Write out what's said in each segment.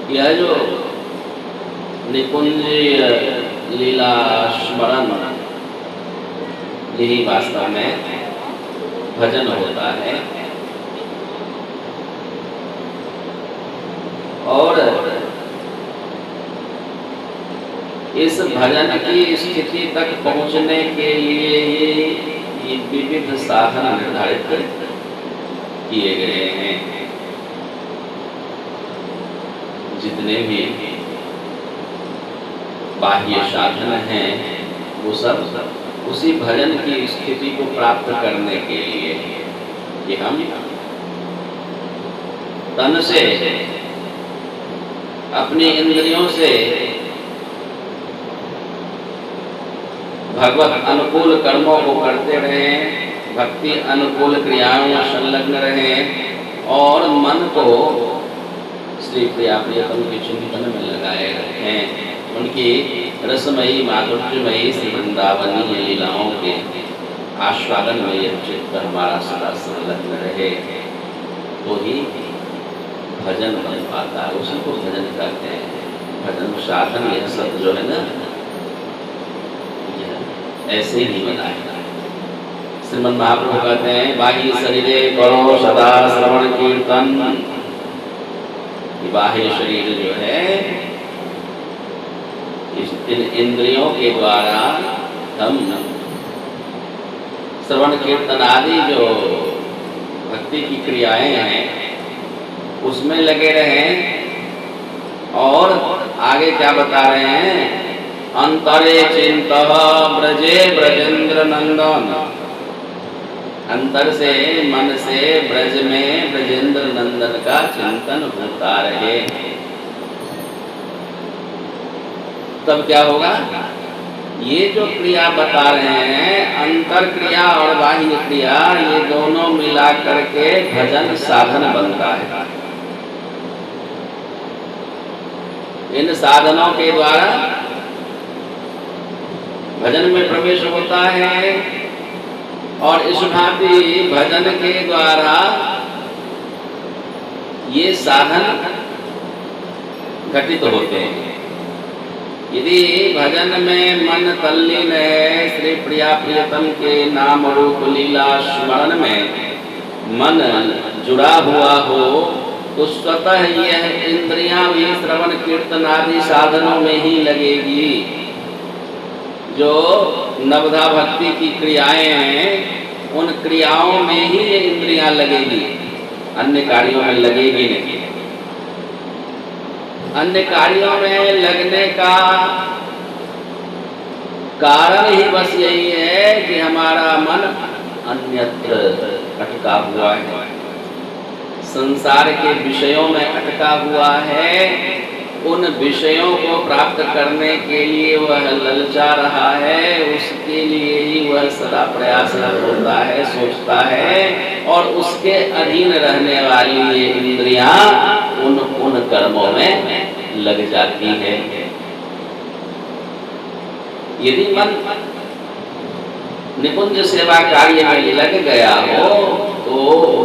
यह जो निकुंज लीला स्मरण, यही वास्तव में भजन होता है। और इस भजन की स्थिति तक पहुंचने के लिए ये विविध साधन निर्धारित किए गए हैं। जितने भी बाह्य साधन हैं वो सब उसी भजन की स्थिति को प्राप्त करने के लिए कि हम तन से, अपनी इंद्रियों से भगवत अनुकूल कर्मों को करते रहें, भक्ति अनुकूल क्रियाओं में संलग्न रहें और मन को श्री प्रिया प्रियतम के चिंतन में लगाए रखें। उनकी रसमयी माधुर्यमयी श्री वृंदावनी लीलाओं के आस्वादन में यह चित्त हमारा सदा संलग्न रहे, तो ही भजन बन पाता है। उसी को भजन कहते हैं। भजन साधन यह सब जो है ना, ऐसे ही बना है। श्रीमद् महाप्रभु कहते हैं बाह्य शरीरे करो सदा श्रवण कीर्तन। बाह्य शरीर जो है इन इंद्रियों के द्वारा हम श्रवण कीर्तन आदि जो भक्ति की क्रियाएं हैं उसमें लगे रहें। और आगे क्या बता रहे हैं, अंतरे चिंतः ब्रजे ब्रजेंद्र नंदन। अंतर से, मन से ब्रज में ब्रजेंद्र नंदन का चिंतन होता रहे। तब क्या होगा, ये जो क्रिया बता रहे हैं अंतर क्रिया और बाह्य क्रिया, ये दोनों मिला करके भजन साधन बनता है। इन साधनों के द्वारा भजन में प्रवेश होता है और इस भांति भजन के द्वारा ये साधन घटित होते हैं। यदि भजन में मन तल्लीन है, श्री प्रिया प्रियतम के नाम रूप लीला स्मरण में मन जुड़ा हुआ हो, तो स्वतः यह इंद्रियां भी श्रवण कीर्तन आदि साधनों में ही लगेगी। जो नवधा भक्ति की क्रियाएं हैं उन क्रियाओं में ही ये इंद्रियां लगेगी, अन्य कार्यों में लगेगी नहीं। अन्य कार्यों में लगने का कारण ही बस यही है कि हमारा मन अन्यत्र अटका हुआ है, संसार के विषयों में अटका हुआ है। उन विषयों को प्राप्त करने के लिए वह ललचा रहा है, उसके लिए ही वह सदा प्रयासरत होता है, सोचता है और उसके अधीन रहने वाली ये इंद्रियां उन कर्मों में लग जाती है। यदि मन निकुंज सेवा कार्य में लग गया हो तो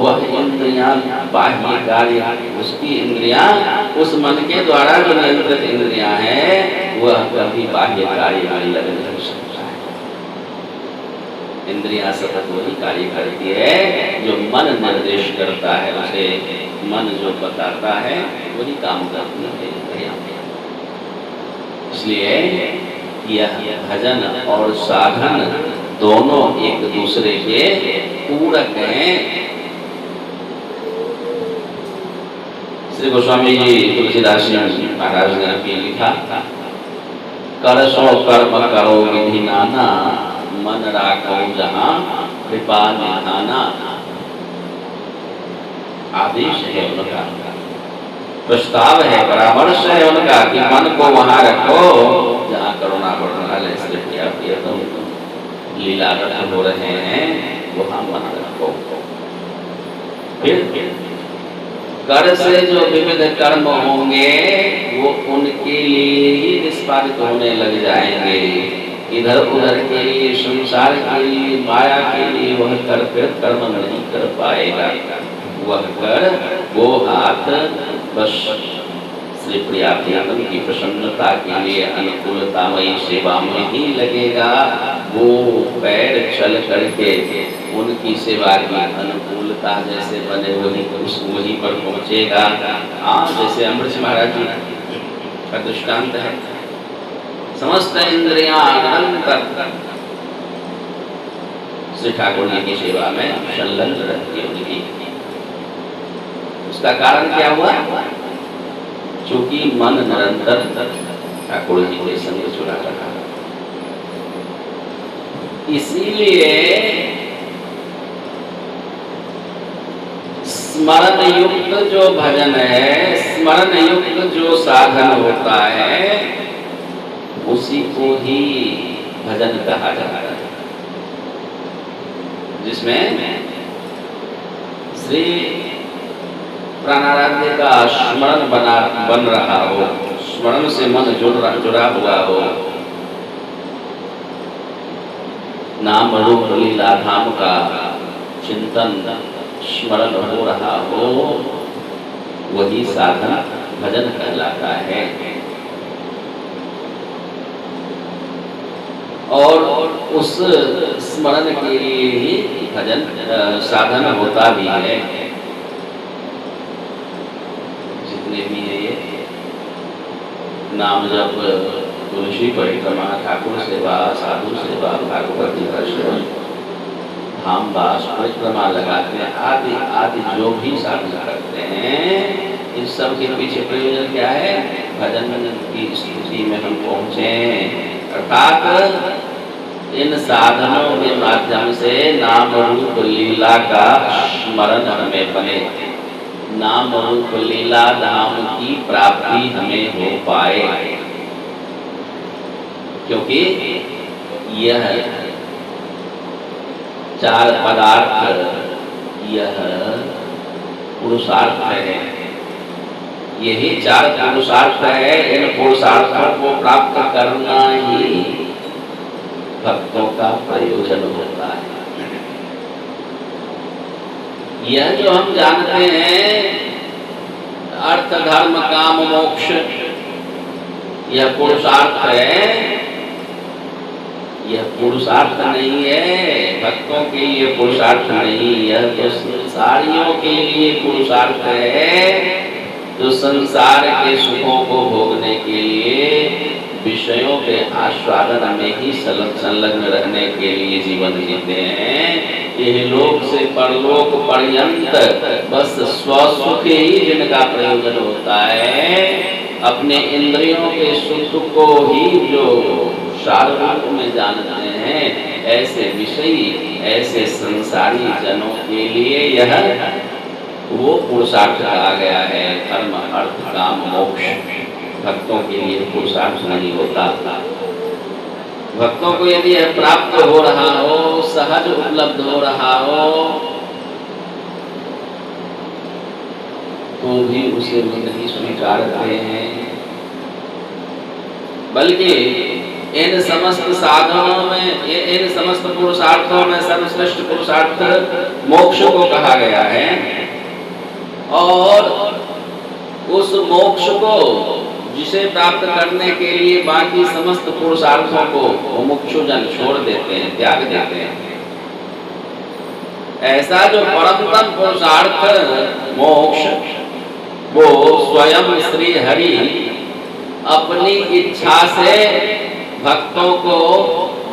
वह इंद्रियां बाह्य कार्य, उसकी इंद्रियां उस मन के द्वारा जो नियंत्रित इंद्रियां हैं वह कभी बाह्य कार्य में लग नहीं सकता है। इंद्रियां सतत वही कार्य करती है जो मन निर्देश करता है, उसे मन जो बताता है वही काम करती है। इसलिए यह भजन और साधन दोनों एक दूसरे के पूरक हैं। श्री गोस्वामी जी तुलसीदास जी महाराज ने भी लिखा, कर सो कर्म करो विधि नाना, मन राखो जहाँ कृपा निधाना। आदेश है उनका, प्रस्ताव है, परामर्श है उनका कि मन को वहां रखो जहाँ करुणा वर्णनालय श्री प्रिया प्रियतम लीला रथ हो रहे हैं, वहां मन रखो। फिर कर से जो विविध कर्म होंगे वो उनके लिए ही निष्पादित होने लग जाएंगे। इधर उधर के लिए, संसार के लिए, माया के लिए वह कर्म नहीं कर पाएगा। वह कर वो हाथ बस श्री प्रिया प्रियतम की प्रसन्नता के लिए अनुकूलतामयी सेवा में ही लगेगा, वो पैर चल करके उनकी सेवा की अनुकूलता जैसे बने वहीं पर पहुंचेगा। हाँ, जैसे अमृत महाराज जी का दृष्टांत है, समस्त इंद्रियां निरंतर श्री ठाकुर जी की सेवा में संलग्न रहती होगी। उसका कारण क्या हुआ? चूंकि मन निरंतर ठाकुर जी के संग जुड़ा रहा, इसीलिए स्मरण युक्त जो भजन है, स्मरण युक्त जो साधन होता है, उसी को ही भजन कहा जाता है, जिसमें श्री प्राणाराध्य का स्मरण बन रहा हो, स्मरण से मन जुड़ा हुआ हो, नाम रूप लीला धाम का चिंतन स्मरण हो रहा हो, वही साधन भजन कहलाता है। और उस स्मरण के लिए ही भजन साधन होता भी है। जितने भी है ये नाम जप, तुलसी परिक्रमा, ठाकुर सेवा, साधु सेवा, भागवत दर्शन, धामवास परिक्रमा लगाते हैं, आदि आदि जो भी साधन करते हैं, इस सब के पीछे प्रयोजन क्या है? भजन की स्थिति में हम पहुंचे, अर्थात इन साधनों के माध्यम से नाम रूप लीला का स्मरण हमें बने, नाम रूप लीला धाम की प्राप्ति हमें हो पाए, क्योंकि यह चार पदार्थ, यह पुरुषार्थ है, यही चार पुरुषार्थ है। इन पुरुषार्थों को प्राप्त करना ही भक्तों का प्रयोजन होता है। यह जो हम जानते हैं अर्थ धर्म काम मोक्ष, यह पुरुषार्थ है, यह पुरुषार्थ नहीं है भक्तों के लिए, पुरुषार्थ नहीं, यह तो संसारियों के लिए पुरुषार्थ है, जो संसार के सुखों को भोगने के लिए, विषयों के आस्वादन में ही संलग्न रहने के लिए जीवन जीते हैं। यह लोक से परलोक पर्यंत बस स्वसुख ही जिनका प्रयोजन होता है, अपने इंद्रियों के सुख को ही जो सार रूप में जानते हैं, ऐसे विषयी, ऐसे संसारी जनों के लिए यह वो पुरुषार्थ कहा गया है। धर्म अर्थ काम मोक्ष भक्तों के लिए पुरुषार्थ नहीं होता। भक्तों को यदि यह प्राप्त हो रहा हो, सहज उपलब्ध हो रहा हो, तो भी उसे नहीं स्वीकारते हैं, बल्कि इन समस्त साधनों में, इन समस्त पुरुषार्थों में सर्वश्रेष्ठ पुरुषार्थ मोक्ष को कहा गया है। और उस मोक्ष को जिसे प्राप्त करने के लिए बाकी समस्त पुरुषार्थों को मुमुक्षुजन छोड़ देते हैं, त्याग देते हैं। ऐसा जो परमतम पुरुषार्थ मोक्ष, वो स्वयं श्री हरि अपनी इच्छा से भक्तों को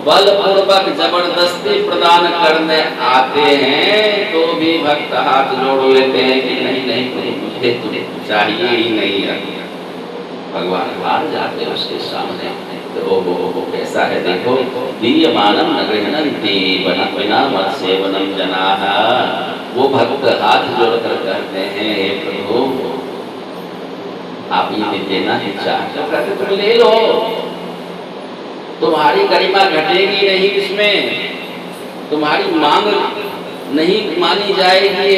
बलपूर्वक जबरदस्ती प्रदान करने आते हैं, तो भी भक्त हाथ जोड़ लेते हैं कि नहीं नहीं, मुझे तुम्हें चाहिए ही नहीं है। भगवान हार जाते उसके सामने। तो वो कैसा है देखो, दीयमानम न गृह्णन्ति बिना मत सेवनम जनाः। वो भक्त हाथ जोड़कर कहते हैं, हे प्रभु आप ये देना ही चाहते हो, कहते तुम ले लो, तुम्हारी गरिमा घटेगी नहीं, इसमें तुम्हारी मांग नहीं मानी जाएगी,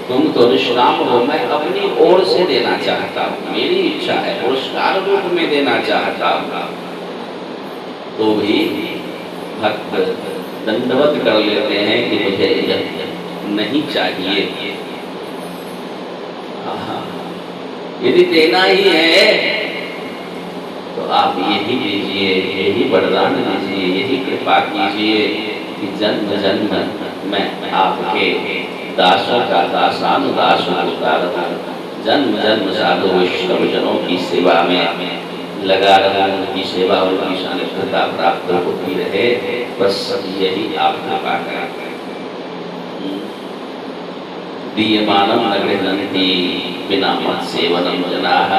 तुम तो निष्काम हो, मैं अपनी ओर से देना चाहता हूँ, मेरी इच्छा है, पुरस्कार रूप में देना चाहता हूँ। तो भी भक्त दंडवत कर लेते हैं कि मुझे यह नहीं चाहिए। यदि देना ही है तो आप यही दीजिए, यही वरदान दीजिए, यही कृपा कीजिए कि जन्म जन्म मैं आपके दासों का दासानुदास होता रहूं, जन्म जन्म साधु वैष्णव जनों की सेवा में लगा रहूं, उनकी सेवा उनकी सानिध्यता प्राप्त होती रहे। बस यही आप कृपा करें। दीयमानं न गृह्णन्ति बिना मत् सेवनं जनाः।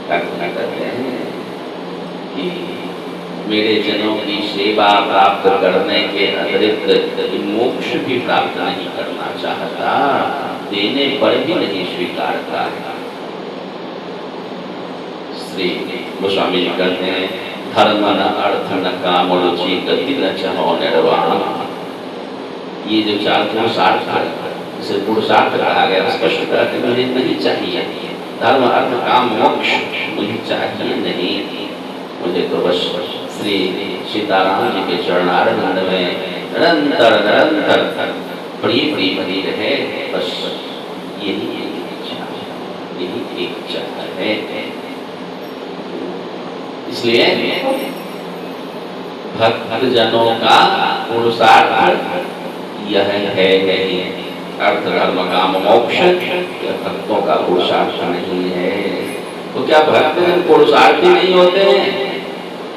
कल्पना करते हैं कि मेरे जनों की सेवा प्राप्त करने के अतिरिक्त मोक्ष भी प्राप्त नहीं करना चाहता, देने पर भी नहीं स्वीकारता है। श्री गोस्वामी जी कहते हैं, धर्म न अर्थ न काम रुचि गति न चाहो निर्वाण। ये जो चार पुरुषार्थ है, इसे पुरुषार्थ कहा गया। स्पष्ट कहते मुझे नहीं चाहिए धर्म अर्थ काम मोक्ष, मुझे चाहिए नहीं। मुझे तो बस श्री सीताराम जी के चरणारविंद में निरंतर निरंतर प्रिय प्रिय बनी रहे, बस यही एक इच्छा है, यही एक इच्छा है। इसलिए भक्त जनों का पुरुषार्थ यह है नहीं, अर्थ धर्म काम मोक्ष यह भक्तों का पुरुषार्थ नहीं है। तो क्या भक्त पुरुषार्थी नहीं होते हैं?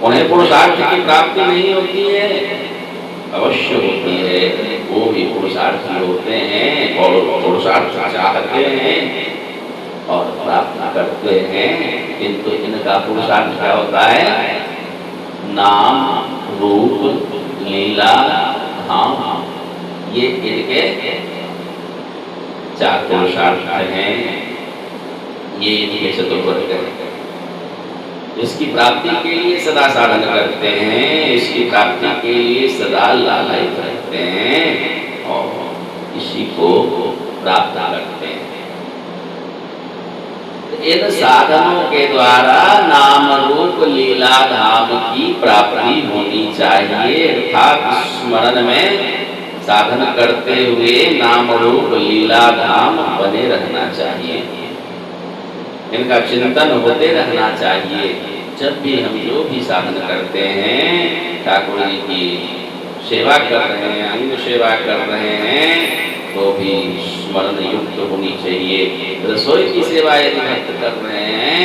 उन्हें पुरुषार्थ की प्राप्ति नहीं होती है? अवश्य होती है। वो भी पुरुषार्थी होते हैं और पुरुषार्थ चाहते हैं और प्राप्त करते हैं, किंतु इनका पुरुषार्थ क्या होता है? नाम रूप लीला धाम, ये इनके चार पुरुषार्थ हैं। ये इनके चतुर्वर्ग हैं। इसकी प्राप्ति के लिए सदा साधन करते हैं, इसकी प्राप्ति के लिए सदा लालयित रहते हैं और इसी को प्राप्त करते हैं। इन साधनों के द्वारा नाम रूप लीला धाम की प्राप्ति होनी चाहिए, अर्थात स्मरण में साधन करते हुए नाम रूप लीला धाम बने रहना चाहिए, इनका चिंतन होते रहना चाहिए। जब भी हम जो भी साधन करते हैं, ठाकुर जी की सेवा कर रहे हैं, अंग सेवा कर रहे हैं, तो भी स्मरण युक्त होनी चाहिए। रसोई की सेवा यदि भक्त कर रहे हैं,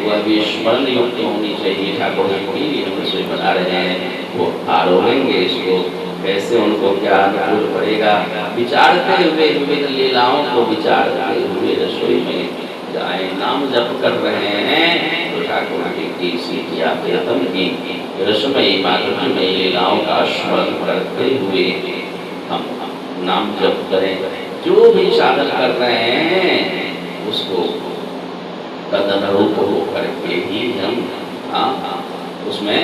वह भी स्मरण युक्त होनी चाहिए। ठाकुर जी की हम रसोई बना रहे हैं, वो आरोगेंगे इसको, कैसे उनको क्या अनुकूल पड़ेगा, विचारते हुए विविध लीलाओं को विचारते हुए रसोई में जाए। नाम जप कर रहे हैं तो ठाकुर जी की सीतिया प्रियतम की रसमयी माधुर्यमयी लीलाओं का स्मरण करते हुए हम नाम जप करें। जो भी साधन कर रहे हैं उसको तदनुरूप हो करके ही हम उसमें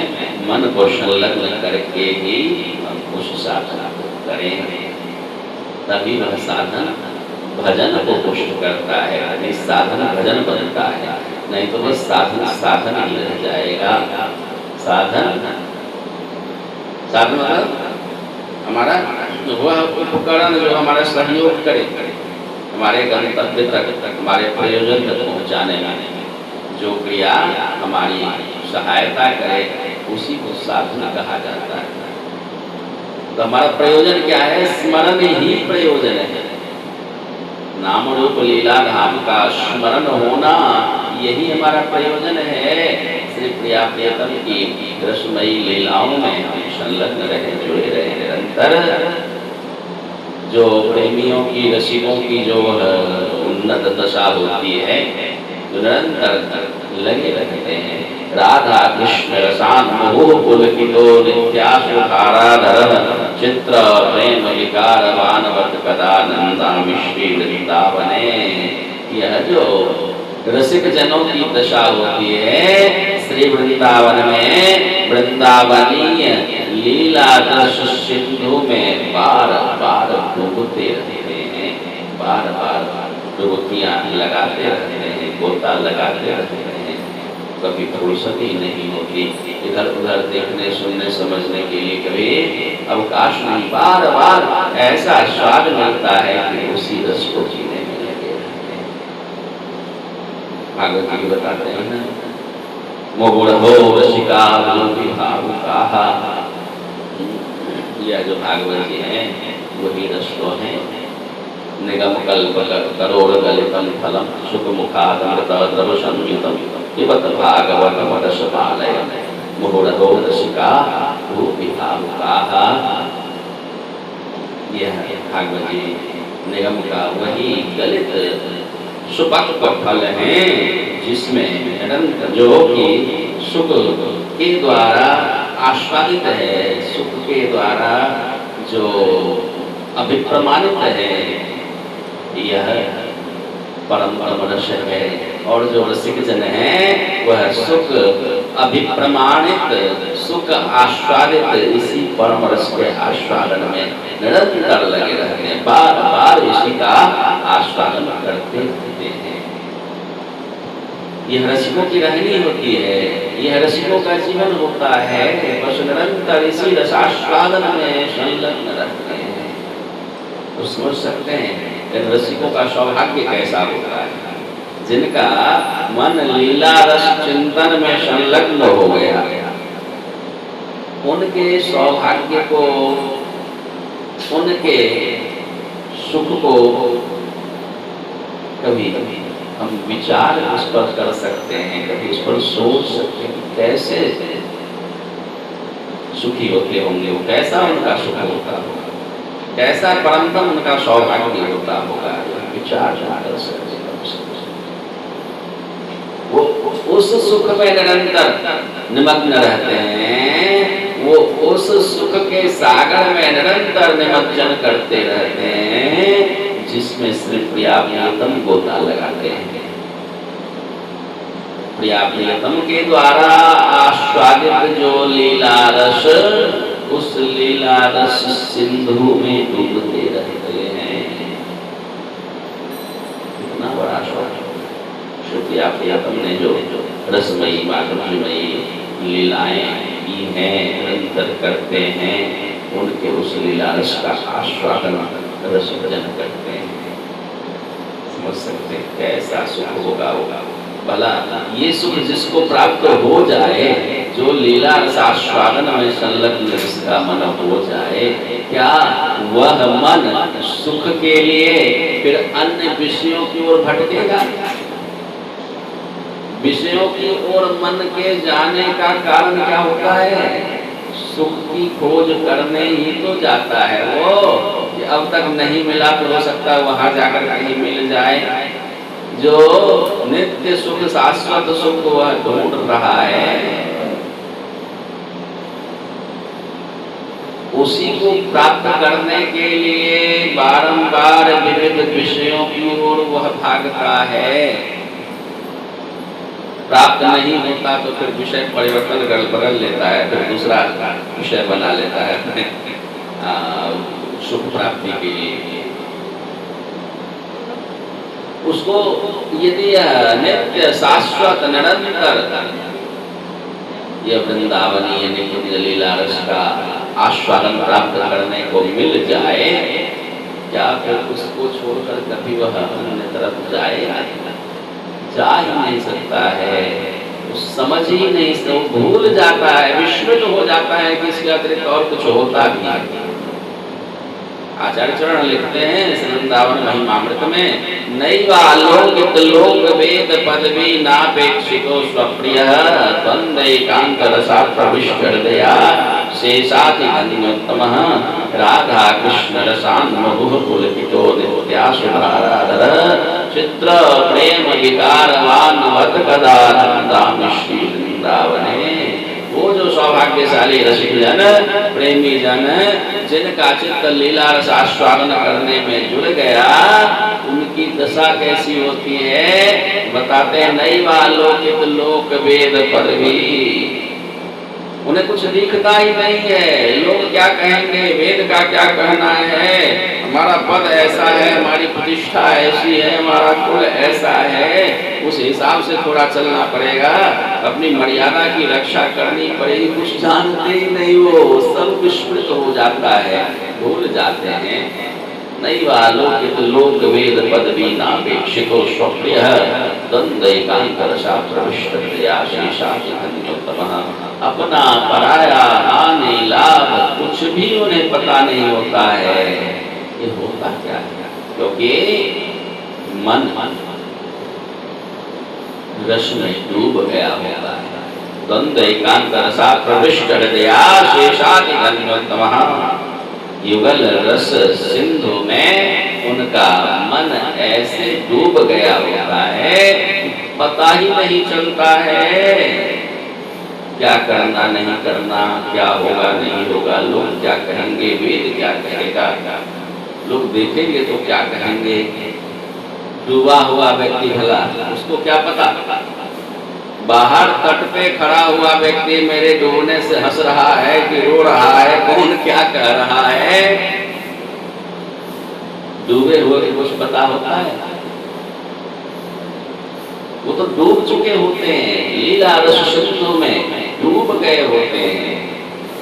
मन को संलग्न करके ही हम उस साधना को करें, तभी वह साधन भजन को पुष्ट करता है। साधन भजन बनता है, नहीं तो बस साधन साधन ही रह जाएगा। साधन साधन हमारा वह उपकरण जो हमारा सहयोग करे, हमारे गंतव्य तक हमारे प्रयोजन तक पहुँचाने में जो क्रिया हमारी सहायता करे, उसी को साधना कहा जाता है। तो हमारा प्रयोजन क्या है? स्मरण ही प्रयोजन है। नाम रूप लीला धाम का स्मरण होना, यही हमारा प्रयोजन है। श्री प्रिया प्रियतम की रसमयी लीलाओं में हम संलग्न रहे, जुड़े रहे निरंतर। जो प्रेमियों की, रसिकों की जो उन्नत दशा होती है, जो निरंतर लगे रहते हैं। राधा कृष्ण रसान मोह पुलकितो नित्यासु धाराधर चित्र प्रेम विकार वानवत कदानंदामि श्री वृंदावने। यह जो रसिक जनों की दशा होती है, श्री वृंदावन में वृंदावनीय लीला रस सिंधु में बार बार डूबते रहते हैं, बार बार डुबकियां लगाते रहते हैं, गोता लगाते रहते हैं। कभी फुर्सत ही नहीं होती इधर उधर देखने सुनने समझने के लिए, कभी अवकाश नहीं। बार बार ऐसा स्वाद मिलता है कि उसी रस को जीने में लगे रहते हैं। भागवत जी बताते हैं ना, मुहुरहो रसिका भूपि भावुकाः। यह जो भागवत जी हैं वही रसो हैं। निगम कल्प करोड़ गलितम फलम सुख मुखादमृत द्रव संयुतम पिबत भागवतम रसपालयम् मुहुरहो रसिका भूपि भावुकाः। यह भागवत जी निगम का वही गलित सुपक्व फल है जिसमें निरंतर जो कि सुख के द्वारा आस्वादित है, सुख के द्वारा जो अभिप्रमाणित है, यह परम परम रस है। और जो रसिक जन है वह सुख अभिप्रमाणित, सुख आस्वादित इसी परम रस के आस्वादन में निरंतर लगे रहते हैं, बार बार इसी का आस्वादन करते रहते हैं। यह रसिकों की रहनी होती है, यह रसिकों का जीवन होता है, बस निरंतर इसी रसास्वादन में संलग्न रहते हैं। तो समझ सकते हैं इन रसिकों का सौभाग्य कैसा होता है, जिनका मन लीला रस चिंतन में संलग्न हो गया। उनके सौभाग्य को, उनके सुख को कभी हम विचार उस पर कर सकते हैं, कभी उस पर सोच सकते हैं कैसे सुखी होते होंगे, वो कैसा उनका सुख होता होगा, कैसा परमतम उनका सौभाग्य होता होगा, विचार कर सकते हैं। वो उस सुख में निरंतर निमग्न रहते हैं, वो उस सुख के सागर में निरंतर निमज्जन करते रहते हैं जिसमें श्री प्रिया प्रियतम गोता लगाते हैं। प्रिया प्रियतम के द्वारा आस्वादित जो लीला रस, उस लीला रस सिंधु में डूबते रहते हैं। इतना बड़ा शौक प्रिया प्रियतम ने जो रसमयी माधुर्यमयी लीलाएं की हैं, निरंतर करते हैं, उनके उस लीला रस का आस्वादन रस भजन करते हैं। समझ सकते हैं कैसा सुख होगा भला ये सुख जिसको प्राप्त हो जाए, जो लीला रसास्वादन में संलग्न जिसका मन हो जाए, क्या वह मन सुख के लिए फिर अन्य विषयों की ओर भटकेगा? विषयों की ओर मन के जाने का कारण क्या होता है? सुख की खोज करने ही तो जाता है वो, कि अब तक नहीं मिला तो हो सकता है वहां जाकर कहीं मिल जाए। जो नित्य सुख, शाश्वत सुख वह ढूंढ रहा है, उसी को प्राप्त करने के लिए बारंबार विविध विषयों की ओर वह भागता है। प्राप्त नहीं होता तो फिर विषय परिवर्तन बदल लेता है, फिर दूसरा विषय बना लेता है अपने सुख प्राप्ति के लिए। उसको यदि नित्य शाश्वत निरंतर यह वृंदावनीय नित्य लीला रस का आस्वादन प्राप्त करने को मिल जाए, क्या फिर उसको छोड़कर कभी वह अन्य तरफ जाएगा? जा ही नहीं सकता है, समझ ही नहीं, सब भूल जाता है, विस्मृत हो जाता है कि इसके अतिरिक्त और कुछ होता भी है। आचार्य चरण लिखते हैं वृंदावन महिमामृत में, नैवालोकित लोक वेद पदवी नापेक्षितो स्वप्रियः त्वन्दैकान्त रसात् प्रविष्ट हृदया शेषाति अन्योत्तमः राधा कृष्ण रसान्मुहुः पुलकितो नित्यासुधाराधर चित्र प्रेम विकारवान् वत कदा नन्दामि श्री वृंदावने। वो जो सौभाग्यशाली रसिक जन, प्रेमी जन, जिनका चित्त लीला रस आस्वादन करने में जुड़ गया, उनकी दशा कैसी होती है बताते हैं। नैवालोकित लोक वेद पदवी, उन्हें कुछ दिखता ही नहीं है। लोग क्या कहेंगे, वेद का क्या कहना है, हमारा पद ऐसा है, हमारी प्रतिष्ठा ऐसी है, हमारा कुल ऐसा है, उस हिसाब से थोड़ा चलना पड़ेगा, अपनी मर्यादा की रक्षा करनी पड़ेगी। कुछ जानते ही नहीं, वो सब विस्मृत हो जाता है, भूल जाते हैं। नैवालोकित लोक वेद पदवी नापेक्षितो स्वप्रिय द्वंद्वैकांत रसा प्रविष्ट शेषाति धन्योत्तमः। अपना पराया हानि लाभ कुछ भी उन्हें पता नहीं होता है। ये होता क्या है? क्योंकि मन रस में डूब गया होता है। द्वंद्व एकांत रसा प्रविष्ट हृदया शेषाति धन्योत्तमः। युगल रस सिंधु में उनका मन ऐसे डूब गया होता है, पता ही नहीं चलता है क्या करना नहीं करना, क्या होगा नहीं होगा, लोग क्या कहेंगे, वेद क्या कहेगा, लोग देखेंगे तो क्या कहेंगे। डूबा हुआ व्यक्ति भला उसको क्या पता। बाहर तट पे खड़ा हुआ व्यक्ति मेरे डूबने से हंस रहा है कि रो रहा है, कौन क्या कह रहा है, डूबे हुए को कुछ पता होता है? वो तो डूब चुके होते हैं, लीला रस सिंधु में डूब गए होते हैं।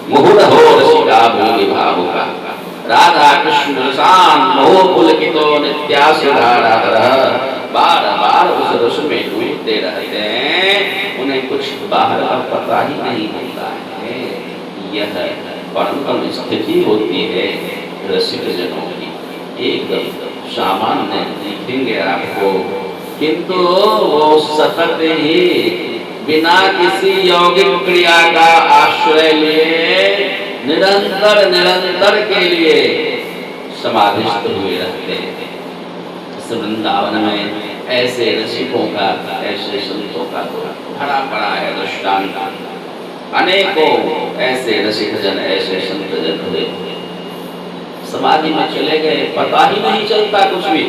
मुहुर हो रसिका भोगी भावुका राधा कृष्ण रसान मोह पुलकितो नित्यासुधारः। बार बार उस रस में डूबते रहते हैं, उन्हें कुछ बाहर का पता ही नहीं होता है। यह परम स्थिति होती है रसिक जनों की। एकदम सामान्य दिखेंगे आपको, किंतु वो सतत ही बिना किसी यौगिक क्रिया का आश्रय लिए निरंतर निरंतर के लिए समाधिस्थ हुए रहते हैं। इस वृंदावन में ऐसे रसिकों का, ऐसे संतों का तो भरा पड़ा है दृष्टांत। अनेकों ऐसे रसिक जन, ऐसे संत जन हुए, समाधि में चले गए, पता ही नहीं चलता कुछ भी।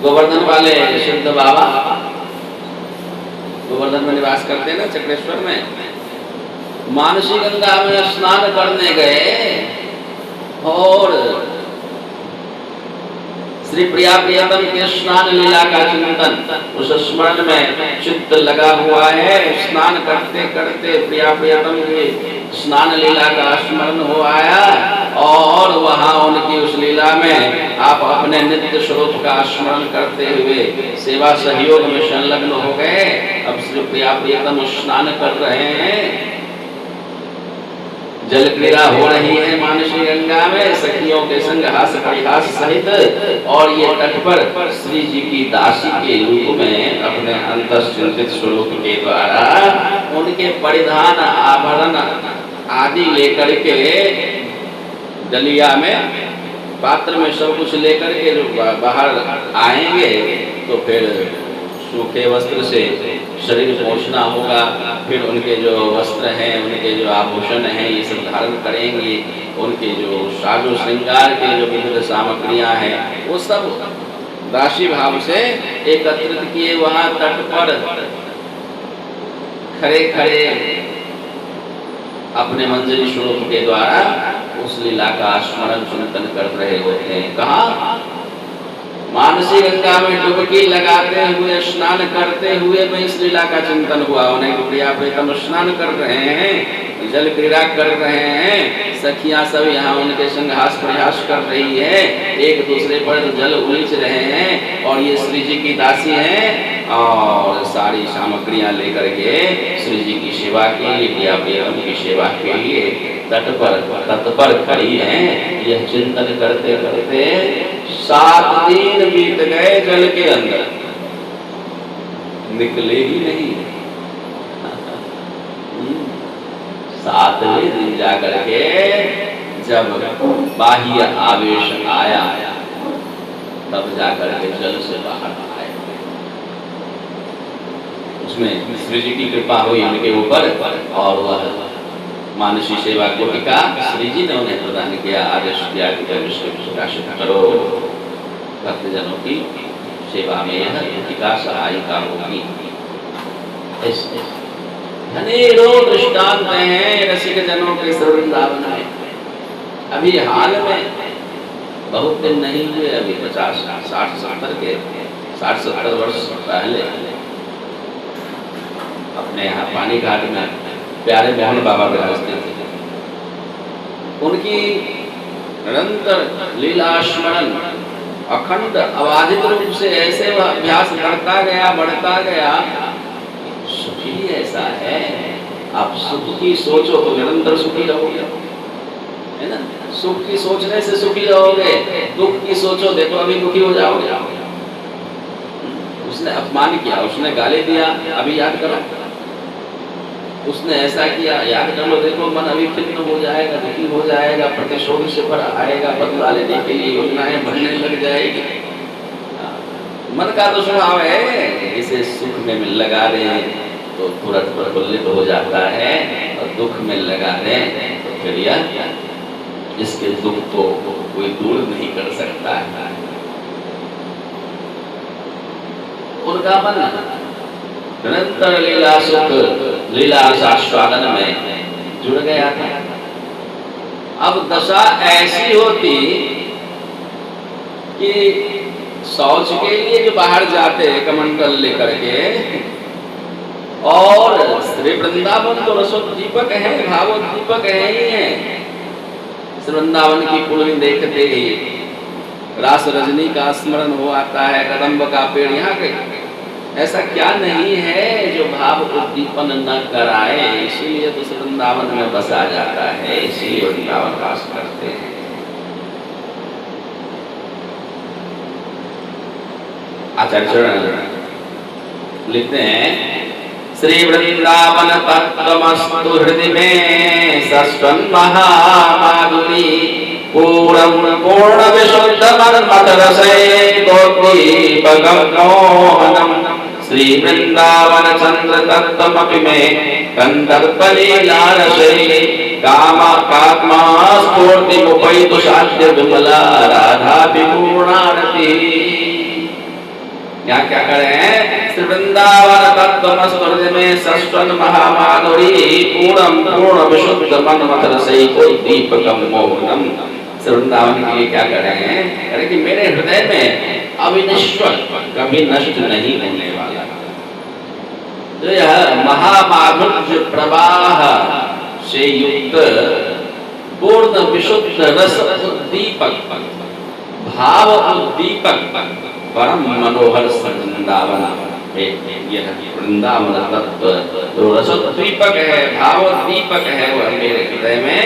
गोवर्धन वाले सिद्ध बाबा गोवर्धन में निवास करते हैं ना, चक्रेश्वर में, मानसी गंगा में स्नान करने गए और श्री प्रिया प्रियतम के स्नान लीला का चिंतन, उस स्मरण में चित्त लगा हुआ है। स्नान करते करते प्रिया प्रियतम के स्नान लीला का स्मरण हो आया और वहां उनकी उस लीला में आप अपने नित्य स्वरूप का स्मरण करते हुए सेवा सहयोग में संलग्न हो गए। अब श्री प्रिया प्रियतम स्नान कर रहे हैं, जल क्रीड़ा हो रही है मानसी गंगा में सखियों के संग हास परिहास सहित, और ये तट पर श्री जी की दासी के रूप में अपने अंतर्चिंतित स्वरूप के द्वारा उनके परिधान आभरण आदि लेकर के डलिया में पात्र में सब कुछ लेकर के बाहर आएंगे तो फिर सूखे वस्त्र से शरीर पोंछना होगा, फिर उनके जो वस्त्र हैं, उनके जो आभूषण हैं, ये सब धारण करेंगे, उनके जो साजो श्रृंगार के जो विविध सामग्रियां हैं वो सब दासी भाव से एकत्रित किए वहां तट पर खड़े खड़े अपने मंजरी स्वरूप के द्वारा उस लीला का स्मरण चिंतन कर रहे होते हैं। कहाँ? मानसी गंगा में डुबकी लगाते हुए, स्नान करते हुए में इस लीला का चिंतन हुआ। उन्हें प्रिया प्रियतम स्नान कर रहे हैं, जल क्रीड़ा कर रहे हैं, सखियां सब यहाँ उनके संग हास प्रयास कर रही है, एक दूसरे पर जल उलीच रहे हैं, और ये श्री जी की दासी हैं और सारी सामग्रियां लेकर के श्री जी की सेवा के लिए, प्रिया प्रियतम की सेवा के लिए तट पर खड़ी हैं। यह चिंतन करते करते 7 दिन बीत गए जल के अंदर, निकले ही नहीं। 7वें दिन जाकर के जब बाह्य आवेश आया तब जाकर के जल से बाहर आए। उसमें श्री जी की कृपा हुई उनके ऊपर, और वह मानसी सेवा कोटिका श्री जी ने उन्हें प्रदान किया, आदेश दिया कि प्रकाशित करो, भक्तजनों की सेवा में यह कोटिका सहायिका होगी। अनेकों दृष्टांत हैं रसिक जनों के वृंदावन में। अभी हाल में बहुत दिन नहीं हुए, अभी 60-70 वर्ष पहले अपने यहाँ पानी घाट में प्यारे मोहन बाबा विराजते थे। उनकी निरंतर लीला स्मरण अखंड अबाधित रूप से ऐसे वह अभ्यास बढ़ता गया। सुखी ऐसा है, आप सुख की सोचो तो निरंतर सुखी रहोगे, है ना। सुख की सोचने से सुखी रहोगे, दुख की सोचो देखो अभी दुखी हो जाओगे। उसने अपमान किया, उसने गाली दिया, अभी याद करो। उसने ऐसा किया, याद कर लो, देखो मन अभी खिन्न हो जाएगा, दुखी हो जाएगा, प्रतिशोध से पर आएगा, बदला लेने के लिए योजनाएं बनने लग जाएगी। मन का तो स्वभाव है, इसे सुख में लगा दें तो तुरंत प्रफुल्लित हो जाता है, और दुख में लगा दें तो फिर यह इसके दुख को कोई दूर नहीं कर सकता है। उनका मन निरंतर लीला सुख, लीला आस्वादन में जुड़ गया था। अब दशा ऐसी होती कि शौच के लिए जो बाहर जाते कमंडल लेकर के, और श्री वृंदावन तो रसोद्दीपक है, भावोद्दीपक है ही है। श्री वृंदावन की पुलिन देखते ही रास रजनी का स्मरण हो आता है, कदम्ब का पेड़ यहाँ के, ऐसा क्या नहीं है जो भाव उद्दीपन न कराए। इसीलिए तो श्री वृंदावन में बसा जाता है, इसीलिए वृंदावन वास करते हैं। आचार्य चरण लिखते हैं, श्री वृंदावन तत्त्वमस्तु हृदय में सस्वन महामाधुरी, पूर्ण विशुद्ध मन्मथ रसैकोद्दीपकं मोहनम्। श्री वृंदावन चंद्र तत्त्वमपि मे कंदर्प लीला रसै, कामा स्फूर्ति मुपैतु साध्य विमला राधा विपूर्णारति। यहाँ क्या करें, श्री वृंदावन तत्त्वमस्तु हृदय में सस्वन महामाधुरी, पूर्ण विशुद्ध मन्मथ रसैकोद्दीपकं मोहनम्। वृंदावन के लिए क्या करें, अरे कि मेरे हृदय में अविनश्वर, कभी नष्ट नहीं होने वाला जो यह महामाधुर्य प्रवाह से युक्त पूर्ण विशुद्ध रस उद्दीपक, भाव उद्दीपक परम मनोहर वृंदावन, यह वृंदावन तत्व जो रसोद्दीपक है, भावोद्दीपक है, वह मेरे हृदय में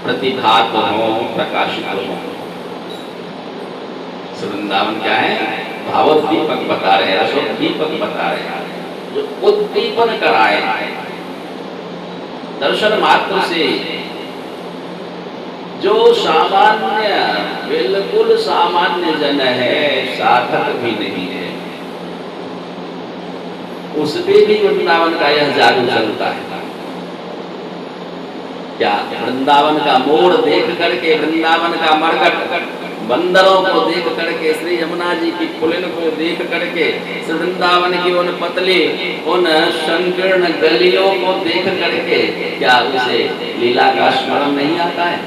प्रतिभात हो, प्रकाशित हो। वृंदावन क्या है, भावोद्दीपक बता रहे हैं, रसोद्दीपक बता रहे हैं, जो उद्दीपन कराए। दर्शन मात्र से जो सामान्य, बिल्कुल सामान्य जन है, साधक भी नहीं है, उस पे भी वृंदावन का यह जादू चलता है। क्या वृंदावन का मोड़ देख करके, वृंदावन का मरकट, बंदरों को देख करके, श्री यमुना जी की पुलिन को देख करके, श्री वृंदावन की उन पतली, उन संकीर्ण गलियों को देख करके, क्या उसे लीला का स्मरण नहीं आता है?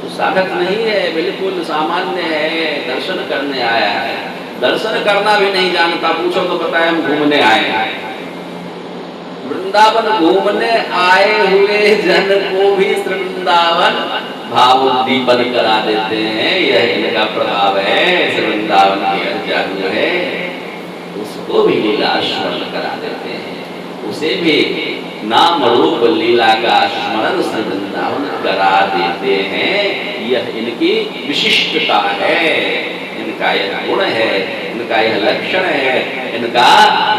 तो साधक नहीं है, बिल्कुल सामान्य है, दर्शन करने आया है, दर्शन करना भी नहीं जानता। पूछो तो बताए हम घूमने आए हैं। वृंदावन घूमने आए हुए जन को भी वृंदावन भावोद्दीपन करा देते हैं, यह इनका प्रभाव है, वृंदावन की जादू है। उसको भी लीला स्मरण करा देते हैं, उसे भी नाम रूप लीला का स्मरण वृंदावन करा देते हैं। यह इनकी विशिष्टता है, इनका यह गुण है, इनका यह लक्षण है, इनका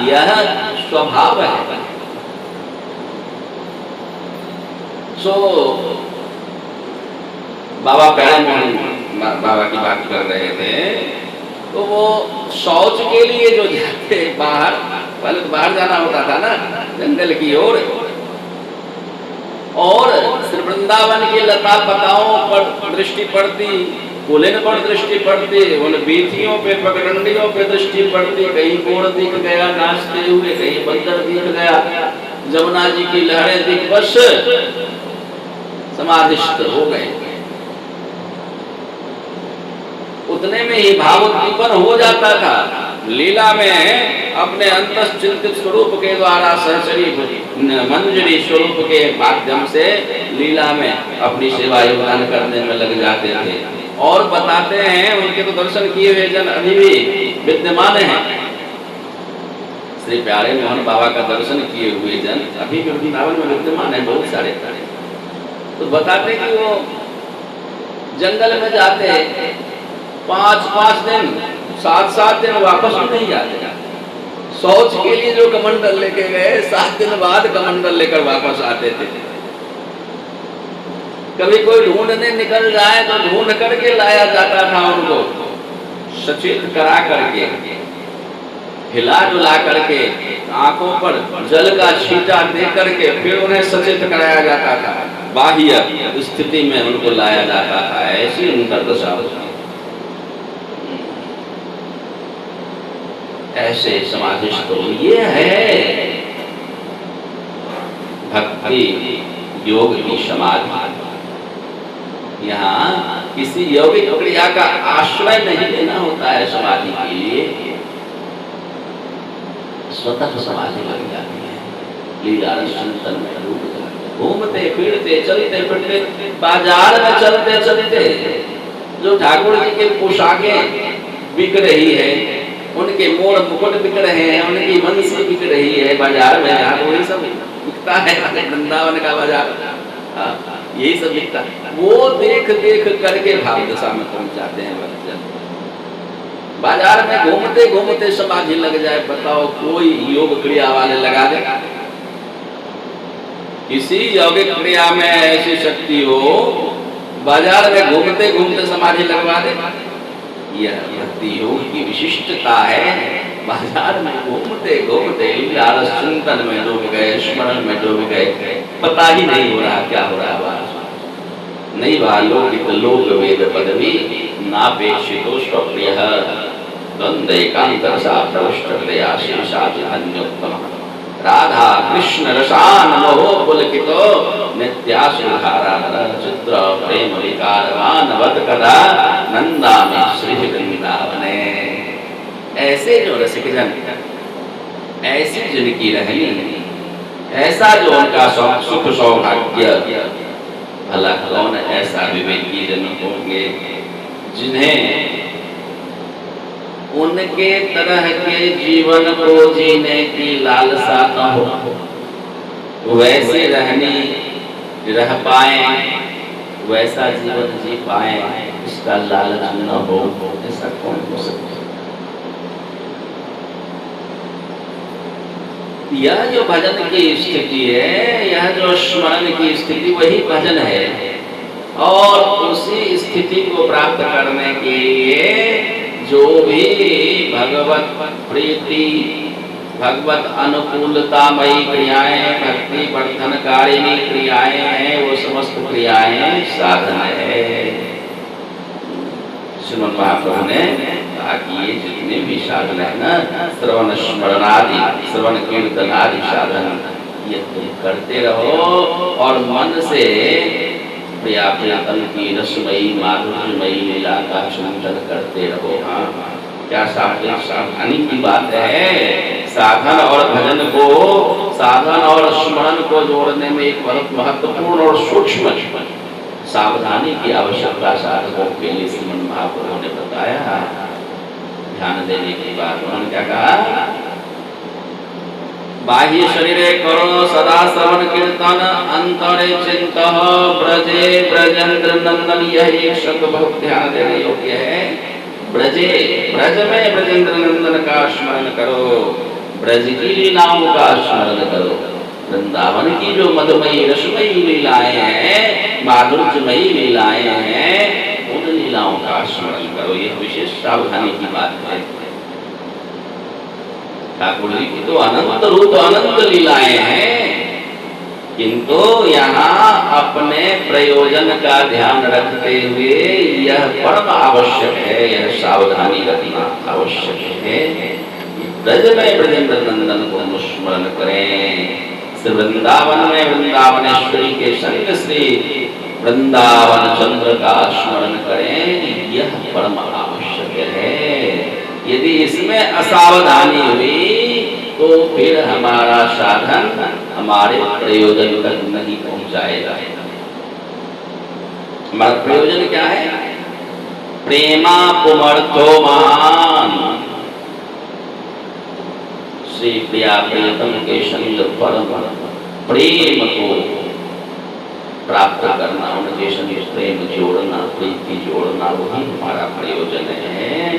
यह स्वभाव है। सो बाबा प्यारे बाबा की बात कर रहे थे, तो वो शौच के लिए जो जाते बाहर, पहले तो बाहर जाना होता था ना, जंगल की ओर, और श्री वृंदावन की लता पताओं पर दृष्टि पड़ती, पुलिन पर दृष्टि पड़ती, उन बीथियों पे, पगडंडियों पे दृष्टि पड़ती, कहीं मोर दिख गया नाचते हुए, कहीं बंदर दिख गया, जमुना जी की लहरें दिख, बस समाधिस्थ हो गए। उतने में ही भावोद्दीपन हो जाता था, लीला में अपने अंतःचिंतित स्वरूप के द्वारा सहचरी मंजरी स्वरूप के माध्यम से लीला में अपनी सेवा योगदान करने में लग जाते थे। और बताते हैं उनके तो दर्शन किए हुए जन अभी भी विद्यमान हैं। श्री प्यारे मोहन बाबा का दर्शन किए हुए जन अभी भी वृंदावन में विद्यमान है, बहुत सारे। तो बताते कि वो जंगल में जाते 5-5 दिन 7-7 दिन वापस नहीं आते। शौच के लिए जो कमंडल लेके गए 7 दिन बाद कमंडल लेकर वापस आते थे। कभी कोई ढूंढने निकल जाए तो ढूंढ करके लाया जाता था उनको, सचेत करा करके, हिला डुला करके, आंखों पर जल का छींटा दे करके फिर उन्हें सचेत कराया जाता था। बाह्य स्थिति में उनको लाया जाता था। ऐसी उनका दशा होती। ऐसे समाधिस्थ ये है भक्ति योग की समाधि। यहाँ किसी यौगिक क्रिया का आश्रय नहीं लेना होता है समाधि के लिए, स्वतः समाधि लग जाती है। लीला चिंतन में डूब जाते, घूमते फिरते चलते फिरते, बाजार में चलते चलते जो ठाकुर जी के पोशाकें बिक रही है, उनके मोर मुकुट बिक रहे हैं, उनकी वंशी बिक रही है बाजार में, वही सब बिकता है। वृंदावन का बाजार यही सब बिकता है। वो देख देख करके भाव दशा में पहुंच जाते हैं भक्तजन। बाजार में घूमते घूमते समाधि लग जाए, बताओ कोई योग क्रिया वाले लगा दे? किसी यौगिक क्रिया में ऐसी शक्ति हो बाजार में घूमते घूमते समाधि लगवा दे? यह भक्ति योग की विशिष्टता है। बाजार में घूमते घूमते लालच चिंतन में डूब गए, स्मरण में डूब गए, पता ही नहीं हो रहा क्या हो रहा है। नहीं भालोकित लोक वेद पदवी नापेक्षितो स्वप्रिय द्वंद्वैकांतर सा प्रविष्टतया शेषाधिन्योत्तम राधा कृष्ण रसान मोहो पुलकितो नित्यासुधारा चित्र प्रेम विकारवान वद कदा नंदामि श्री वृंदावने। ऐसे जो रसिक जन, ऐसी जिनकी रहनी, ऐसा जो उनका सुख सौभाग्य, भला कौन ऐसा विवेकी जन होंगे जिन्हें उनके तरह के जीवन को जीने की लालसा न हो, वैसे रहनी रह पाए, वैसा जीवन जी पाए, इसका लालच न हो, ऐसा कौन हो सकता? यह जो भजन की स्थिति है, यह जो स्मरण की स्थिति, वही भजन है। और उसी स्थिति को प्राप्त करने के लिए जो भी भगवत प्रीति, भगवत अनुकूलतामयी क्रियाएं, भक्ति वर्धनकारिणी क्रियाएं हैं, वो समस्त क्रियाएं साधन है। श्रीमद् महाप्रभु ने कहा कि ये जितने भी साधन है ना, श्रवण स्मरण आदि, श्रवण कीर्तन आदि साधन, ये तुम करते रहो और मन से प्रिया प्रियतम की रसमयी माधुर्यमयी लीला का चिंतन करते रहो। हाँ, क्या सावधानी की बात है। साधन और भजन को, साधन और स्मरण को जोड़ने में एक बहुत महत्वपूर्ण और सूक्ष्म सावधानी की आवश्यकता साधकों के लिए श्रीमद् महाप्रभु ने बताया। ध्यान देने की बात उन्होंने क्या कहा? बाह्य शरीरे करो सदा श्रवण कीर्तन, अंतरे चिंतः ब्रजे ब्रजेंद्र नंदन। यह एक शब्द बहुत ध्यान देने योग्य है। ब्रजे, ब्रज में ब्रजेंद्र नंदन का स्मरण करो, ब्रज की लीलाओं का स्मरण करो। वृंदावन की जो मधुमयी रसमयी लीलाएं हैं, माधुर्यमयी लीलाएं हैं, उन लीलाओं का स्मरण करो। यह विशेष सावधानी की बात है। ठाकुर जी की तो अनंत रूप अनंत लीलाएं हैं, किंतु यहाँ अपने प्रयोजन का ध्यान रखते हुए यह परम आवश्यक है, यह सावधानी रखना आवश्यक है। ब्रज में ब्रजेंद्र नंदन को स्मरण करें, श्री वृंदावन में वृंदावनेश्वरी के संग श्री वृंदावन चंद्र का स्मरण करें, यह परम आवश्यक है। यदि इसमें असावधानी हुई तो फिर हमारा साधन हमारे प्रयोजन तक नहीं पहुंचाएगा। हमारा प्रयोजन क्या है? प्रेमा पुमर्थो महान, श्री प्रिया प्रियतम के संग परम प्रेम को प्राप्त करना, उनके संग प्रेम जोड़ना, प्रीति जोड़ना, वही हमारा प्रयोजन है।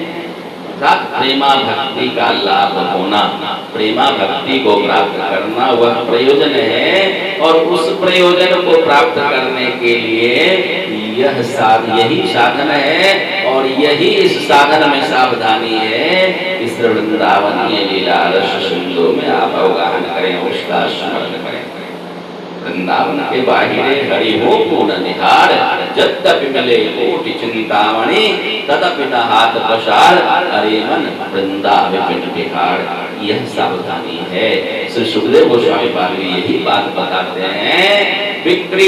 अर्थात प्रेमा भक्ति का लाभ होना, प्रेमा भक्ति को प्राप्त करना वह प्रयोजन है। और उस प्रयोजन को प्राप्त करने के लिए यही साधन है, और यही इस साधन में सावधानी है। इस वृंदावनीय लीला रस सिंधु में आप अवगाहन करें, उसका स्मरण करें। वृंदावन के बाहिरे हरि हो पूर्ण निहार, जद्यपि मिले कोटि चिंतामणि, तदपि न हाथ पसार, अरे मन वृंदा विपिन बिहार। यह सावधानी है। श्री सुखदेव गोस्वामी पाद यही बात बताते हैं। विक्री